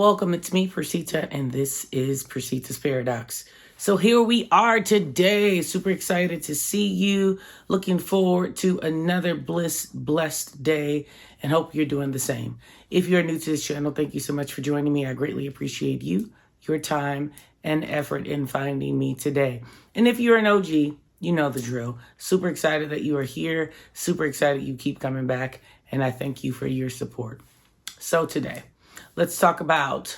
welcome. It's me, Persita, and this is Persita's Paradox. So here we are today. Super excited to see you. Looking forward to another blessed day, and hope you're doing the same. If you're new to this channel, thank you so much for joining me. I greatly appreciate you, your time, and effort in finding me today. And if you're an OG, you know the drill. Super excited that you are here. Super excited you keep coming back, and I thank you for your support. So today, let's talk about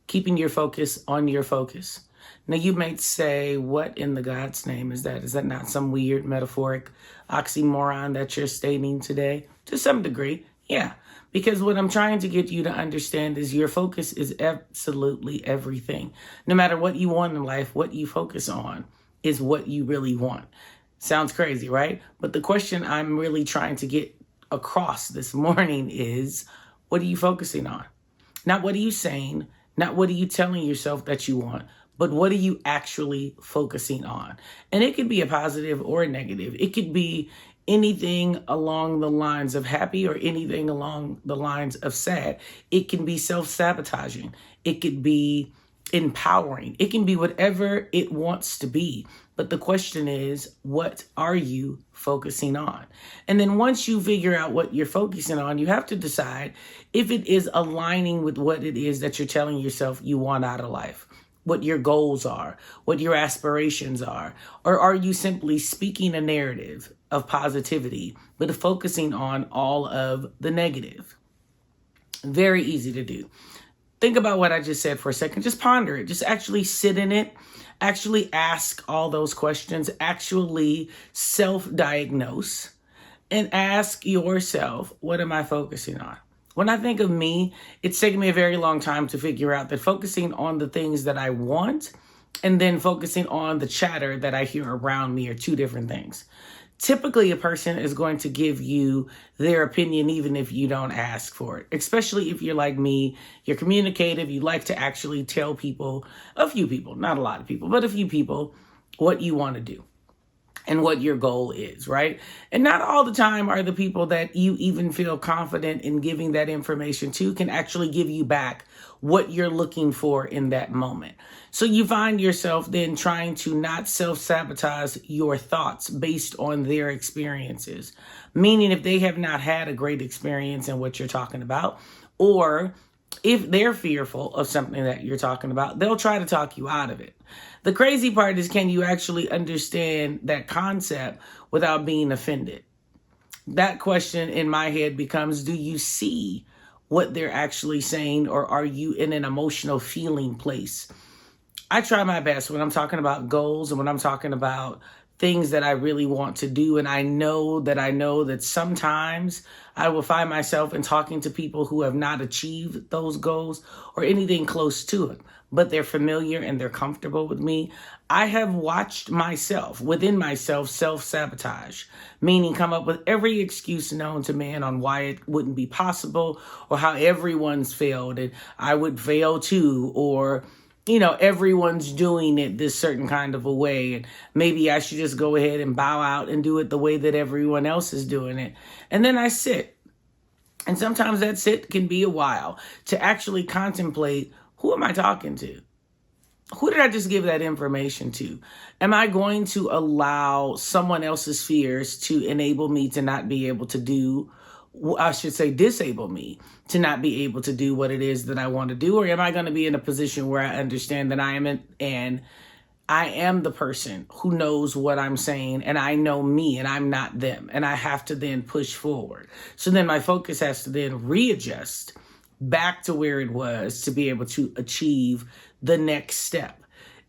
keeping your focus on your focus. Now, you might say, what in the God's name is that? Is that not some weird metaphoric oxymoron that you're stating today? To some degree, yeah. Because what I'm trying to get you to understand is your focus is absolutely everything. No matter what you want in life, what you focus on is what you really want. Sounds crazy, right? But the question I'm really trying to get across this morning is, what are you focusing on? Not what are you saying, not what are you telling yourself that you want, but what are you actually focusing on? And it could be a positive or a negative. It could be anything along the lines of happy or anything along the lines of sad. It can be self-sabotaging. It could be empowering. It can be whatever it wants to be. But the question is, what are you focusing on? And then once you figure out what you're focusing on, you have to decide if it is aligning with what it is that you're telling yourself you want out of life, what your goals are, what your aspirations are, or are you simply speaking a narrative of positivity, but focusing on all of the negative? Very easy to do. Think about what I just said for a second. Just ponder it. Just actually sit in it. Actually ask all those questions. Actually self-diagnose and ask yourself, what am I focusing on? When I think of me, it's taken me a very long time to figure out that focusing on the things that I want and then focusing on the chatter that I hear around me are two different things. Typically, a person is going to give you their opinion even if you don't ask for it, especially if you're like me, you're communicative, you like to actually tell people, a few people, not a lot of people, but a few people, what you want to do and what your goal is, right? And not all the time are the people that you even feel confident in giving that information to can actually give you back what you're looking for in that moment. So you find yourself then trying to not self-sabotage your thoughts based on their experiences. Meaning if they have not had a great experience in what you're talking about, or if they're fearful of something that you're talking about, they'll try to talk you out of it. The crazy part is, can you actually understand that concept without being offended? That question in my head becomes, do you see what they're actually saying, or are you in an emotional feeling place? I try my best when I'm talking about goals and when I'm talking about things that I really want to do. And I know that sometimes I will find myself in talking to people who have not achieved those goals or anything close to it, but they're familiar and they're comfortable with me. I have watched myself, within myself, self-sabotage, meaning come up with every excuse known to man on why it wouldn't be possible, or how everyone's failed and I would fail too, or everyone's doing it this certain kind of a way, and maybe I should just go ahead and bow out and do it the way that everyone else is doing it. And then I sit. And sometimes that sit can be a while to actually contemplate, who am I talking to? Who did I just give that information to? Am I going to allow someone else's fears to enable me to not be able to do, I should say disable me to not be able to do what it is that I want to do? Or am I going to be in a position where I understand that I am the person who knows what I'm saying, and I know me and I'm not them, and I have to then push forward. So then my focus has to then readjust back to where it was to be able to achieve the next step.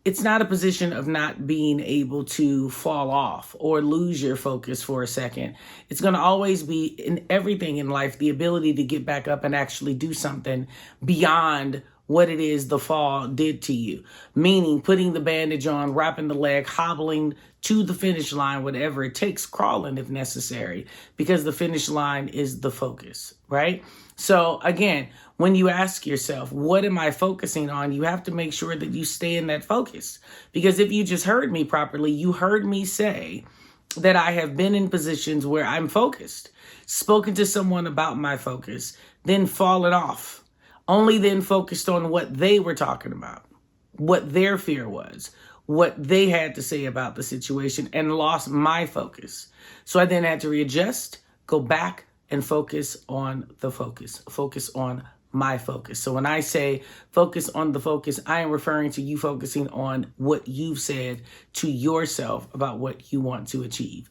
It's not a position of not being able to fall off or lose your focus for a second. It's going to always be, in everything in life, the ability to get back up and actually do something beyond what it is the fall did to you. Meaning putting the bandage on, wrapping the leg, hobbling to the finish line, whatever it takes, crawling if necessary, because the finish line is the focus, right? So again, when you ask yourself, what am I focusing on? You have to make sure that you stay in that focus. Because if you just heard me properly, you heard me say that I have been in positions where I'm focused, spoken to someone about my focus, then fallen off, only then focused on what they were talking about, what their fear was, what they had to say about the situation, and lost my focus. So I then had to readjust, go back, and focus on the focus on my focus. So when I say focus on the focus, I am referring to you focusing on what you've said to yourself about what you want to achieve.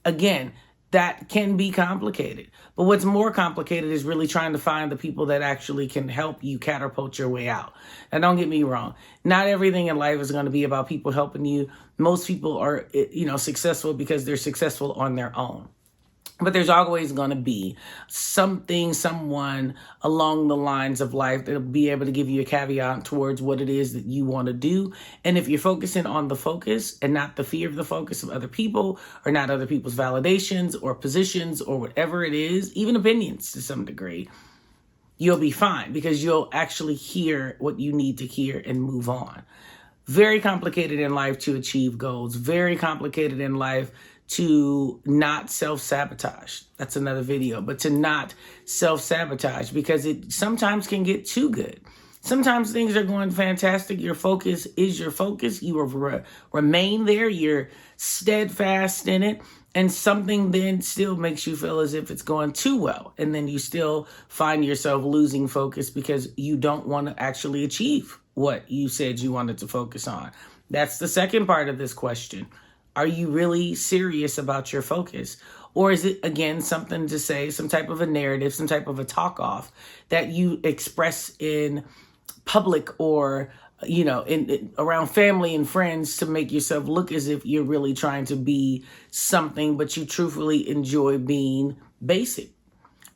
Again, that can be complicated. But what's more complicated is really trying to find the people that actually can help you catapult your way out. And don't get me wrong, not everything in life is going to be about people helping you. Most people are, successful because they're successful on their own. But there's always going to be someone along the lines of life that'll be able to give you a caveat towards what it is that you want to do. And if you're focusing on the focus and not the fear of the focus of other people, or not other people's validations or positions or whatever it is, even opinions to some degree, you'll be fine because you'll actually hear what you need to hear and move on. Very complicated in life to achieve goals. Very complicated in life to not self-sabotage. That's another video, but to not self-sabotage because it sometimes can get too good. Sometimes things are going fantastic. Your focus is your focus. You remain there. You're steadfast in it. And something then still makes you feel as if it's going too well. And then you still find yourself losing focus because you don't want to actually achieve what you said you wanted to focus on. That's the second part of this question. Are you really serious about your focus? Or is it, again, something to say, some type of a narrative, some type of a talk off that you express in public or, around family and friends to make yourself look as if you're really trying to be something, but you truthfully enjoy being basic?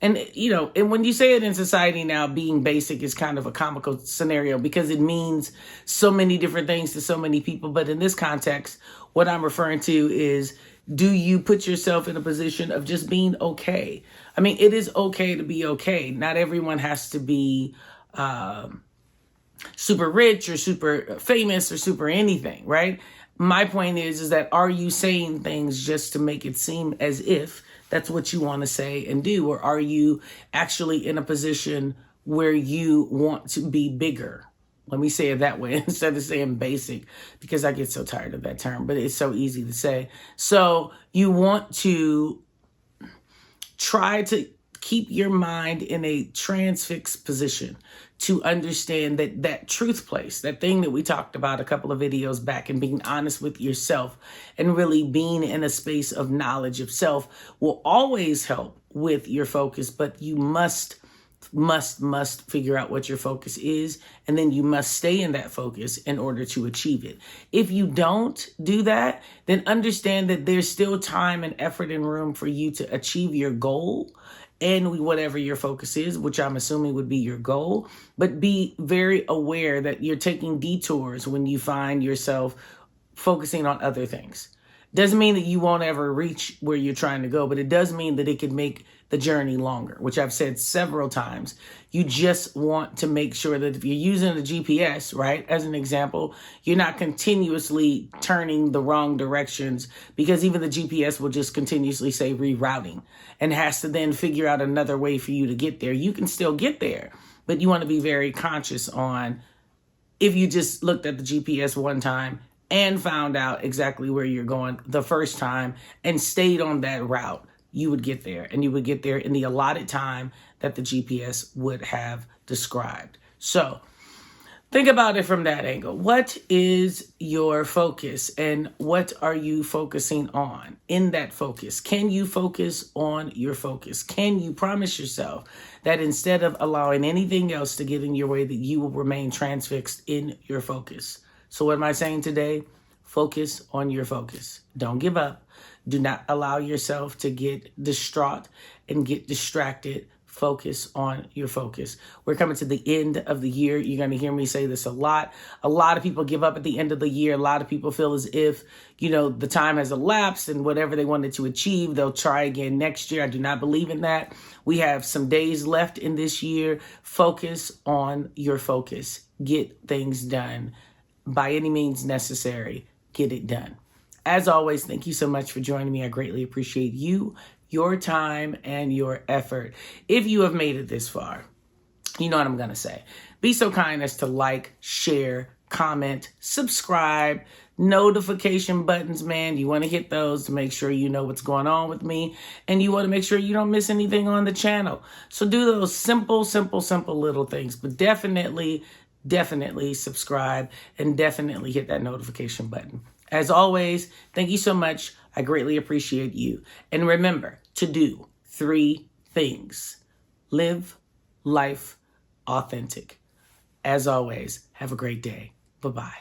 And, and when you say it in society now, being basic is kind of a comical scenario because it means so many different things to so many people. But in this context, what I'm referring to is, do you put yourself in a position of just being okay? I mean, it is okay to be okay. Not everyone has to be super rich or super famous or super anything, right? My point is that are you saying things just to make it seem as if that's what you want to say and do? Or are you actually in a position where you want to be bigger? Let me say it that way instead of saying basic, because I get so tired of that term, but it's so easy to say. So you want to try to keep your mind in a transfixed position to understand that truth place, that thing that we talked about a couple of videos back, and being honest with yourself and really being in a space of knowledge of self will always help with your focus. But you must figure out what your focus is, and then you must stay in that focus in order to achieve it. If you don't do that, then understand that there's still time and effort and room for you to achieve your goal and whatever your focus is, which I'm assuming would be your goal. But be very aware that you're taking detours when you find yourself focusing on other things. Doesn't mean that you won't ever reach where you're trying to go, but it does mean that it could make the journey longer, which I've said several times. You just want to make sure that if you're using a GPS, right, as an example, you're not continuously turning the wrong directions, because even the GPS will just continuously say rerouting and has to then figure out another way for you to get there. You can still get there, but you want to be very conscious on, if you just looked at the GPS one time and found out exactly where you're going the first time and stayed on that route, you would get there, and you would get there in the allotted time that the GPS would have described. So think about it from that angle. What is your focus, and what are you focusing on in that focus? Can you focus on your focus? Can you promise yourself that instead of allowing anything else to get in your way, that you will remain transfixed in your focus? So what am I saying today? Focus on your focus. Don't give up. Do not allow yourself to get distraught and get distracted. Focus on your focus. We're coming to the end of the year. You're going to hear me say this a lot. A lot of people give up at the end of the year. A lot of people feel as if, the time has elapsed and whatever they wanted to achieve, they'll try again next year. I do not believe in that. We have some days left in this year. Focus on your focus. Get things done by any means necessary. Get it done. As always, thank you so much for joining me. I greatly appreciate you, your time, and your effort. If you have made it this far, You know what I'm going to say. Be so kind as to like, share, comment, subscribe, notification buttons, man. You want to hit those to make sure you know what's going on with me. And you want to make sure you don't miss anything on the channel. So do those simple little things. But definitely subscribe and definitely hit that notification button. As always, thank you so much. I greatly appreciate you. And remember to do 3 things. Live life authentic. As always, have a great day. Bye-bye.